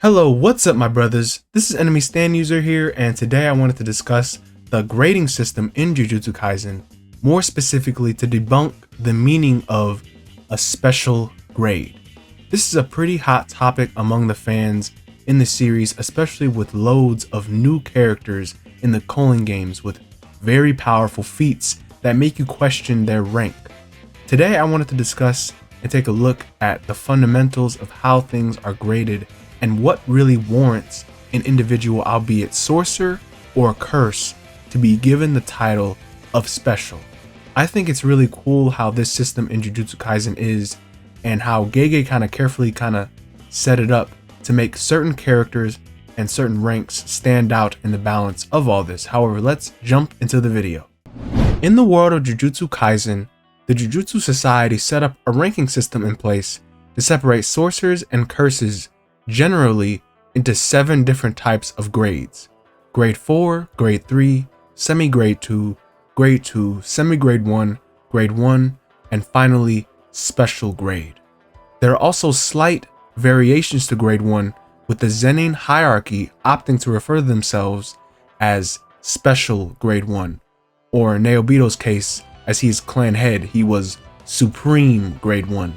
Hello, what's up my brothers? This is Enemy Stand User here, and today I wanted to discuss the grading system in Jujutsu Kaisen, more specifically to debunk the meaning of a special grade. This is a pretty hot topic among the fans in the series, especially with loads of new characters in the calling games with very powerful feats that make you question their rank. Today I wanted to discuss and take a look at the fundamentals of how things are graded and what really warrants an individual, albeit sorcerer or a curse, to be given the title of special. I think it's really cool how this system in Jujutsu Kaisen is, and how Gege carefully set it up to make certain characters and certain ranks stand out in the balance of all this. However, let's jump into the video. In the world of Jujutsu Kaisen, the Jujutsu Society set up a ranking system in place to separate sorcerers and curses generally into 7 different types of grades: grade 4, grade 3, semi-grade 2, grade 2, semi-grade 1, grade 1, and finally special grade. There are also slight variations to grade 1, with the Zenin hierarchy opting to refer to themselves as special grade 1, or in Naobito's case, as he is clan head, he was supreme grade 1.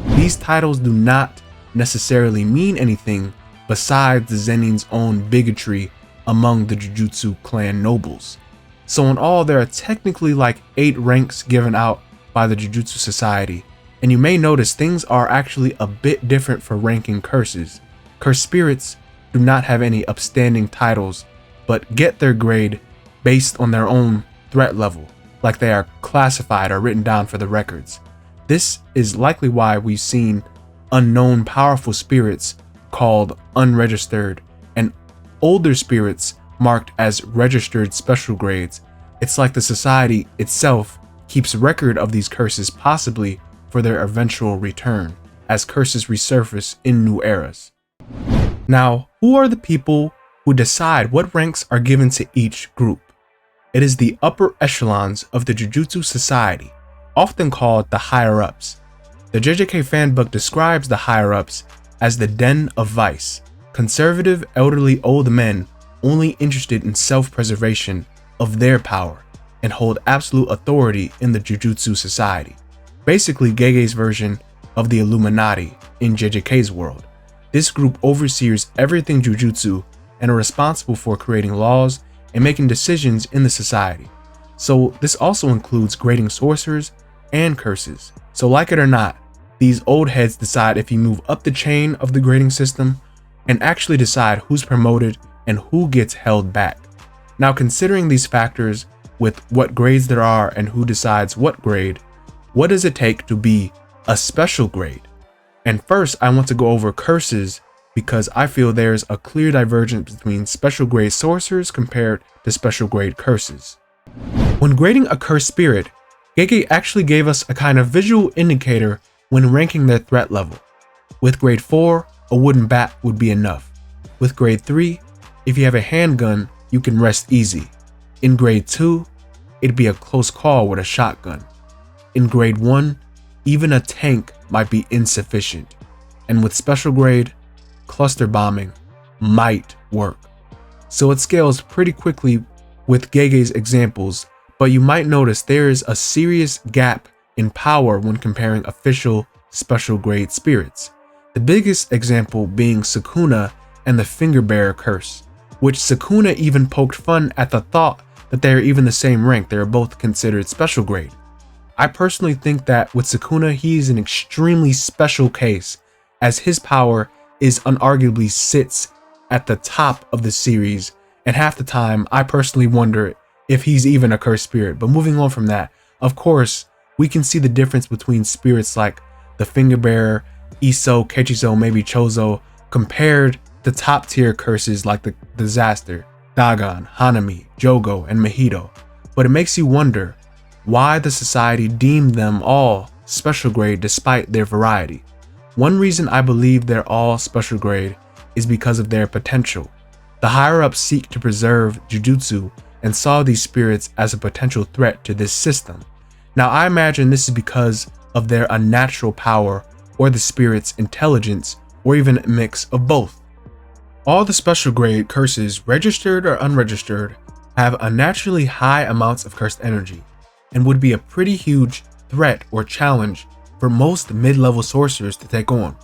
These titles do not necessarily mean anything besides the Zenin's own bigotry among the Jujutsu clan nobles. So in all, there are technically like 8 ranks given out by the Jujutsu Society, and you may notice things are actually a bit different for ranking curses. Cursed spirits do not have any upstanding titles, but get their grade based on their own threat level, like they are classified or written down for the records. This is likely why we've seen unknown powerful spirits called unregistered and older spirits marked as registered special grades. It's like the society itself keeps record of these curses, possibly for their eventual return, as curses resurface in new eras. Now, who are the people who decide what ranks are given to each group? It is the upper echelons of the Jujutsu Society, often called the higher-ups. The JJK fanbook describes the higher-ups as the den of vice, conservative elderly old men only interested in self-preservation of their power and hold absolute authority in the Jujutsu Society. Basically Gege's version of the Illuminati in JJK's world. This group oversees everything Jujutsu and are responsible for creating laws and making decisions in the society. So this also includes grading sorcerers and curses. So like it or not, these old heads decide if you move up the chain of the grading system and actually decide who's promoted and who gets held back. Now, considering these factors with what grades there are and who decides what grade, what does it take to be a special grade? And first, I want to go over curses because I feel there's a clear divergence between special grade sorcerers compared to special grade curses. When grading a cursed spirit, Gege actually gave us a kind of visual indicator when ranking their threat level. With grade 4, a wooden bat would be enough. With grade 3, if you have a handgun, you can rest easy. In grade 2, it'd be a close call with a shotgun. In grade 1, even a tank might be insufficient. And with special grade, cluster bombing might work. So it scales pretty quickly with Gege's examples, but you might notice there is a serious gap in power when comparing official special grade spirits. The biggest example being Sukuna and the Finger Bearer curse, which Sukuna even poked fun at the thought that they are even the same rank. They are both considered special grade. I personally think that with Sukuna, he is an extremely special case, as his power is unarguably sits at the top of the series, and half the time I personally wonder if he's even a cursed spirit. But moving on from that, of course, we can see the difference between spirits like the Finger Bearer, Iso, Kechizo, maybe Chozo, compared to top tier curses like the Disaster, Dagon, Hanami, Jogo, and Mahito. But it makes you wonder why the society deemed them all special grade despite their variety. One reason I believe they're all special grade is because of their potential. The higher-ups seek to preserve Jujutsu and saw these spirits as a potential threat to this system. Now, I imagine this is because of their unnatural power or the spirit's intelligence, or even a mix of both. All the special grade curses, registered or unregistered, have unnaturally high amounts of cursed energy and would be a pretty huge threat or challenge for most mid-level sorcerers to take on.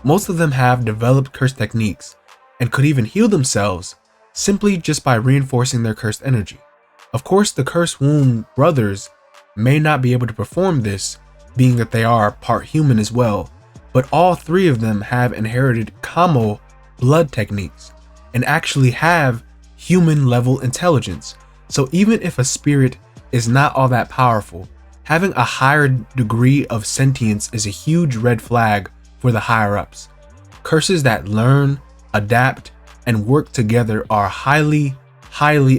Most of them have developed curse techniques and could even heal themselves simply just by reinforcing their cursed energy. Of course, the Cursed Womb brothers may not be able to perform this, being that they are part human as well, but all three of them have inherited Kamo blood techniques and actually have human level intelligence. So even if a spirit is not all that powerful, having a higher degree of sentience is a huge red flag for the higher ups. Curses that learn, adapt, and work together are highly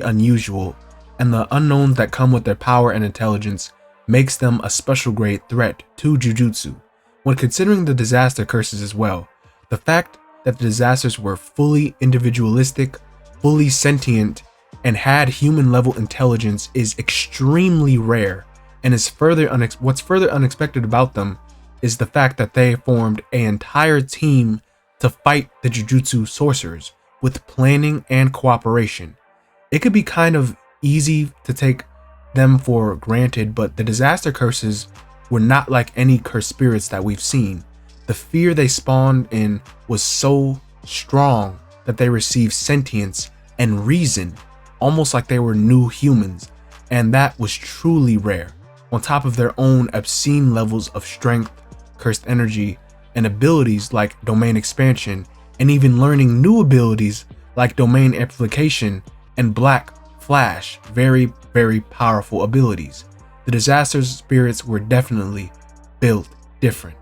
unusual, and the unknowns that come with their power and intelligence makes them a special grade threat to Jujutsu. When considering the disaster curses as well, the fact that the disasters were fully individualistic, fully sentient, and had human level intelligence is extremely rare, and is what's further unexpected about them is the fact that they formed an entire team to fight the Jujutsu sorcerers with planning and cooperation. It could be kind of easy to take them for granted, but the disaster curses were not like any cursed spirits that we've seen. The fear they spawned in was so strong that they received sentience and reason, almost like they were new humans, and that was truly rare, on top of their own obscene levels of strength, cursed energy, and abilities like domain expansion, and even learning new abilities like domain amplification and black flash, very powerful abilities. The disaster spirits were definitely built different.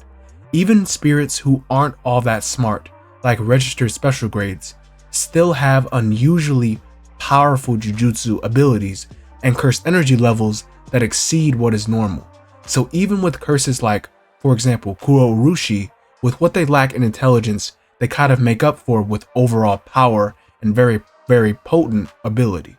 Even spirits who aren't all that smart, like registered special grades, still have unusually powerful Jujutsu abilities and cursed energy levels that exceed what is normal. So even with curses like, for example, Kuro Urushi, with what they lack in intelligence, they kind of make up for with overall power and very potent ability.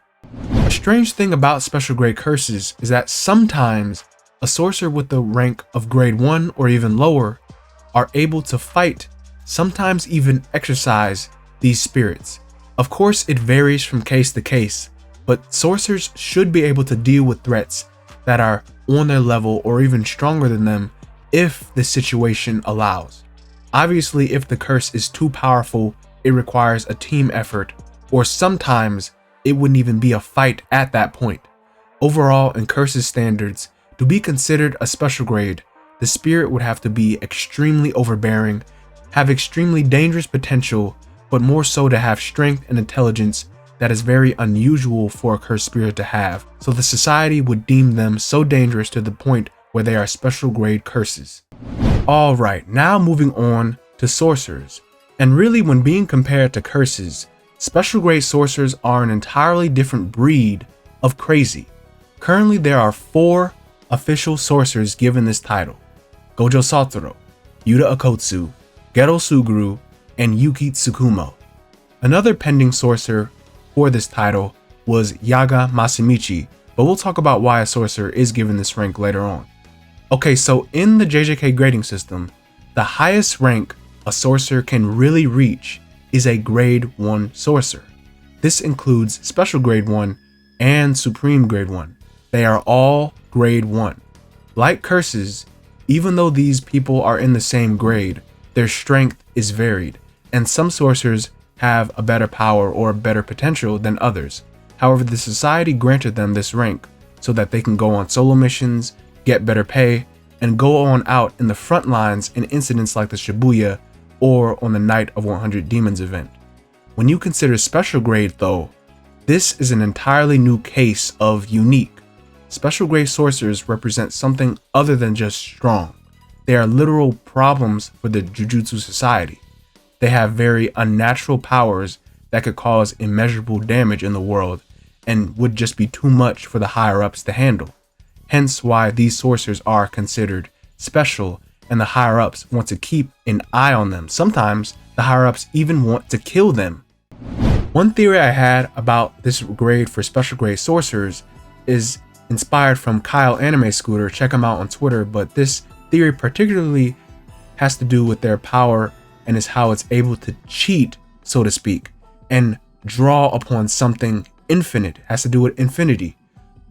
A strange thing about special grade curses is that sometimes a sorcerer with the rank of grade 1 or even lower are able to fight, sometimes even exercise these spirits. Of course, it varies from case to case, but sorcerers should be able to deal with threats that are on their level or even stronger than them if the situation allows. Obviously, if the curse is too powerful, it requires a team effort, or sometimes it wouldn't even be a fight at that point. Overall, in curses standards, to be considered a special grade, the spirit would have to be extremely overbearing, have extremely dangerous potential, but more so to have strength and intelligence that is very unusual for a cursed spirit to have, so the society would deem them so dangerous to the point where they are special grade curses. Alright, now moving on to sorcerers. And really, when being compared to curses, special grade sorcerers are an entirely different breed of crazy. Currently, there are 4 official sorcerers given this title: Gojo Satoru, Yuta Akotsu, Gero Suguru, and Yuki Tsukumo. Another pending sorcerer for this title was Yaga Masamichi, but we'll talk about why a sorcerer is given this rank later on. Okay, so in the JJK grading system, the highest rank a sorcerer can really reach is a grade 1 sorcerer. This includes special grade 1 and supreme grade 1. They are all grade 1. Like curses, even though these people are in the same grade, their strength is varied, and some sorcerers have a better power or a better potential than others. However, the society granted them this rank so that they can go on solo missions, get better pay, and go on out in the front lines in incidents like the Shibuya or on the Night of 100 Demons event. When you consider special grade though, this is an entirely new case of unique. Special grade sorcerers represent something other than just strong. They are literal problems for the Jujutsu society. They have very unnatural powers that could cause immeasurable damage in the world and would just be too much for the higher ups to handle. Hence why these sorcerers are considered special, and the higher ups want to keep an eye on them. Sometimes the higher ups even want to kill them. One theory I had about this grade for special grade sorcerers is inspired from Kyle Anime Scooter. Check him out on Twitter, but this theory particularly has to do with their power and is how it's able to cheat, so to speak. and draw upon something infinite, has to do with infinity.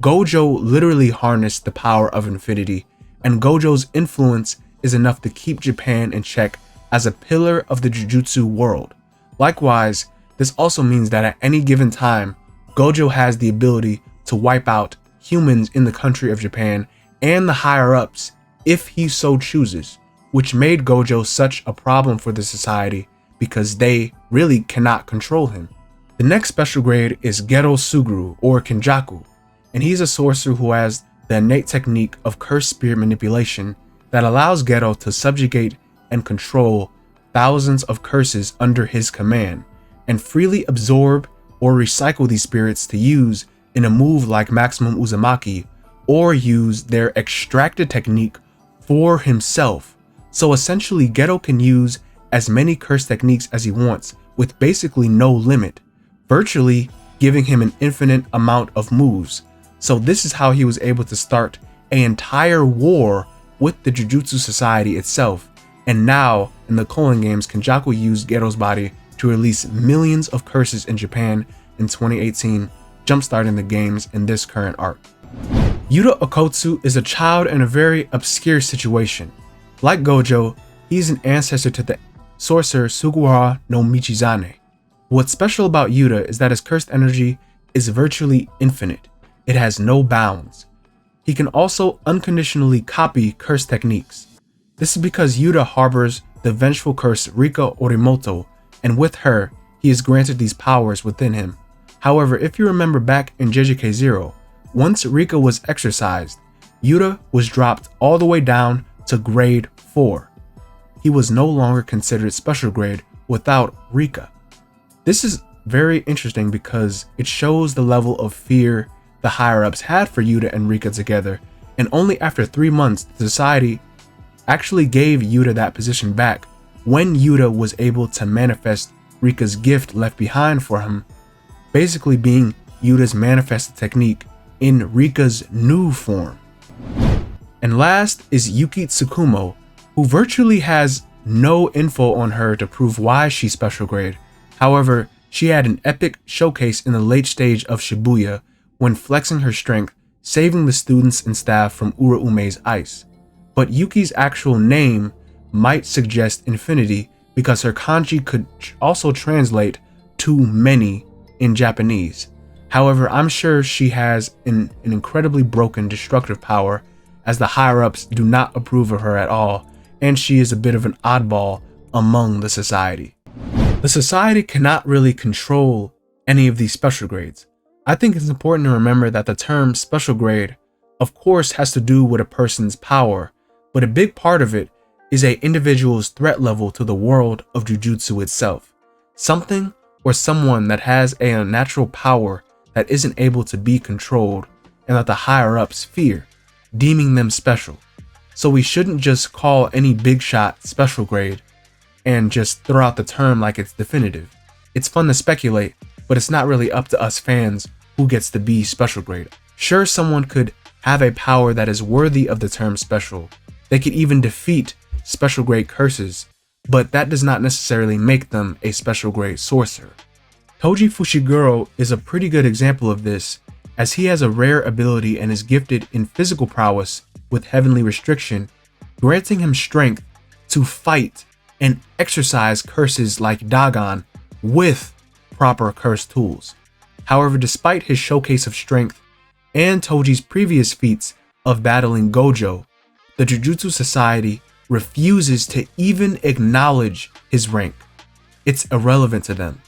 Gojo literally harnessed the power of infinity, and Gojo's influence is enough to keep Japan in check as a pillar of the Jujutsu world. Likewise, this also means that at any given time, Gojo has the ability to wipe out humans in the country of Japan and the higher-ups if he so chooses, which made Gojo such a problem for the society because they really cannot control him. The next special grade is Gero Suguru, or Kenjaku, and he's a sorcerer who has the innate technique of cursed spirit manipulation that allows Gero to subjugate and control thousands of curses under his command, and freely absorb or recycle these spirits to use in a move like Maximum Uzumaki, or use their extracted technique for himself. So essentially, Gero can use as many curse techniques as he wants with basically no limit, virtually giving him an infinite amount of moves. So this is how he was able to start an entire war with the Jujutsu Society itself. And now, in the Culling Games, Kenjaku used Gero's body to release millions of curses in Japan in 2018, jumpstarting the games in this current arc. Yuta Okotsu is a child in a very obscure situation. Like Gojo, he's an ancestor to the sorcerer Sugawara no Michizane. What's special about Yuta is that his cursed energy is virtually infinite. It has no bounds. He can also unconditionally copy curse techniques. This is because Yuta harbors the vengeful curse Rika Orimoto, and with her, he is granted these powers within him. However, if you remember back in JJK 0, once Rika was exorcised, Yuta was dropped all the way down to grade 4. He was no longer considered special grade without Rika. This is very interesting because it shows the level of fear the higher-ups had for Yuta and Rika together, and only after 3 months the society actually gave Yuta that position back when Yuta was able to manifest Rika's gift left behind for him, basically being Yuta's manifested technique in Rika's new form. And last is Yuki Tsukumo, who virtually has no info on her to prove why she's special grade. However, she had an epic showcase in the late stage of Shibuya when flexing her strength, saving the students and staff from Uraume's ice. But Yuki's actual name might suggest infinity because her kanji could also translate to many in Japanese. However, I'm sure she has an incredibly broken destructive power, as the higher-ups do not approve of her at all, and she is a bit of an oddball among the society. The society cannot really control any of these special grades. I think it's important to remember that the term special grade, of course, has to do with a person's power, but a big part of it is an individual's threat level to the world of Jujutsu itself. Something or someone that has a natural power that isn't able to be controlled and that the higher-ups fear, deeming them special. So we shouldn't just call any big shot special grade and just throw out the term like it's definitive. It's fun to speculate, but it's not really up to us fans who gets to be special grade. Sure, someone could have a power that is worthy of the term special. They could even defeat special grade curses, but that does not necessarily make them a special grade sorcerer. Toji Fushiguro is a pretty good example of this, as he has a rare ability and is gifted in physical prowess with heavenly restriction, granting him strength to fight and exercise curses like Dagon with proper curse tools. However, despite his showcase of strength and Toji's previous feats of battling Gojo, the Jujutsu Society refuses to even acknowledge his rank. It's irrelevant to them.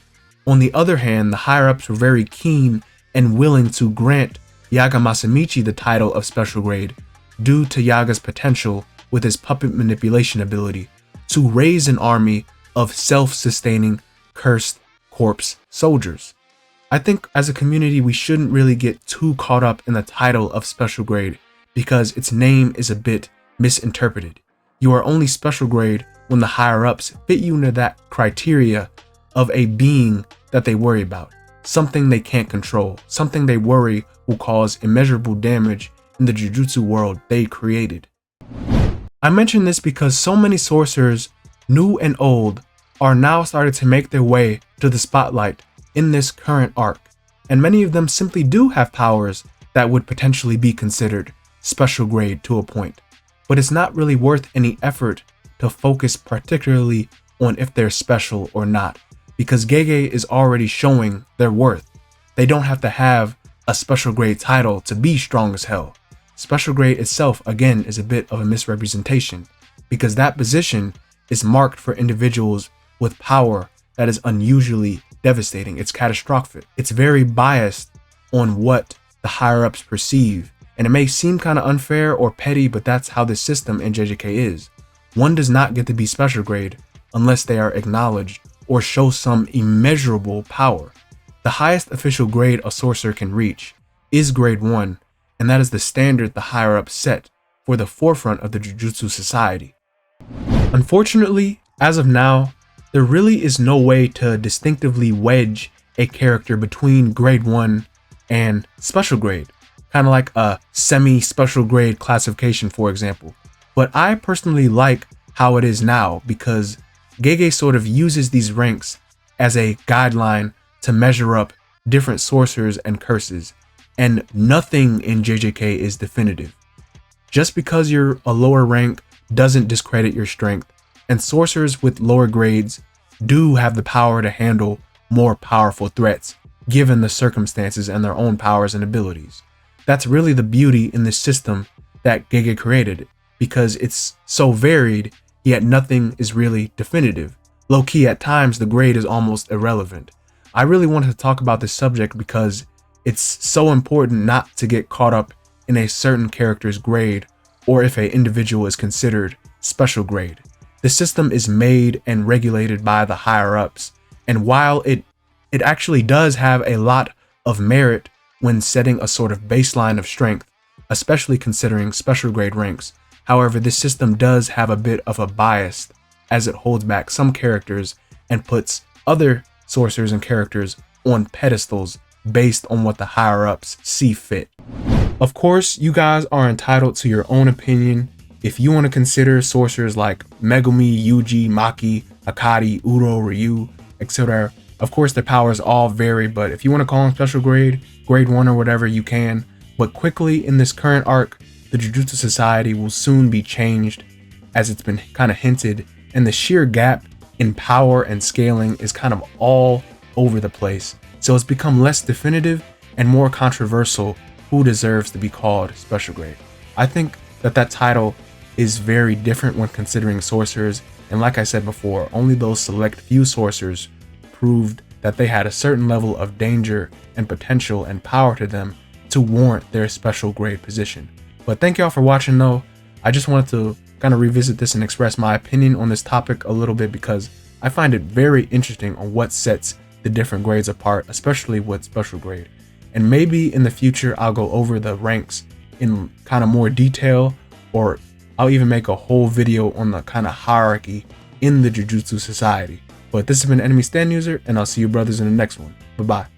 On the other hand, the higher-ups were very keen and willing to grant Yaga Masamichi the title of special grade due to Yaga's potential with his puppet manipulation ability to raise an army of self-sustaining cursed corpse soldiers. I think as a community we shouldn't really get too caught up in the title of special grade because its name is a bit misinterpreted. You are only special grade when the higher-ups fit you into that criteria of a being that they worry about, something they can't control, something they worry will cause immeasurable damage in the Jujutsu world they created. I mention this because so many sorcerers, new and old, are now starting to make their way to the spotlight in this current arc, and many of them simply do have powers that would potentially be considered special grade to a point, but it's not really worth any effort to focus particularly on if they're special or not, because Gege is already showing their worth. They don't have to have a special grade title to be strong as hell. Special grade itself, again, is a bit of a misrepresentation, because that position is marked for individuals with power that is unusually devastating. It's catastrophic. It's very biased on what the higher ups perceive, and it may seem kind of unfair or petty, but that's how the system in JJK is. One does not get to be special grade unless they are acknowledged or show some immeasurable power. The highest official grade a sorcerer can reach is grade 1, and that is the standard the higher ups set for the forefront of the Jujutsu society. Unfortunately, as of now, there really is no way to distinctively wedge a character between grade 1 and special grade, kind of like a semi-special grade classification, for example. But I personally like how it is now, because Gege sort of uses these ranks as a guideline to measure up different sorcerers and curses, and nothing in JJK is definitive. Just because you're a lower rank doesn't discredit your strength, and sorcerers with lower grades do have the power to handle more powerful threats given the circumstances and their own powers and abilities. That's really the beauty in this system that Gege created, because it's so varied, yet nothing is really definitive. Low-key, at times the grade is almost irrelevant. I really wanted to talk about this subject because it's so important not to get caught up in a certain character's grade, or if an individual is considered special grade. The system is made and regulated by the higher ups, and while it actually does have a lot of merit when setting a sort of baseline of strength, especially considering special grade ranks, however, this system does have a bit of a bias as it holds back some characters and puts other sorcerers and characters on pedestals based on what the higher ups see fit. Of course, you guys are entitled to your own opinion. If you want to consider sorcerers like Megumi, Yuji, Maki, Akari, Uro, Ryu, etc., of course their powers all vary, but if you want to call them special grade, grade 1 or whatever, you can. But quickly, in this current arc, the Jujutsu Society will soon be changed, as it's been kind of hinted, and the sheer gap in power and scaling is kind of all over the place. So it's become less definitive and more controversial who deserves to be called special grade. I think that title is very different when considering sorcerers, and like I said before, only those select few sorcerers proved that they had a certain level of danger and potential and power to them to warrant their special grade position. But thank y'all for watching though. I just wanted to kind of revisit this and express my opinion on this topic a little bit, because I find it very interesting on what sets the different grades apart, especially with special grade. And maybe in the future I'll go over the ranks in kind of more detail, or I'll even make a whole video on the kind of hierarchy in the Jujutsu Society. But this has been Enemy Stand User, and I'll see you brothers in the next one. Bye bye.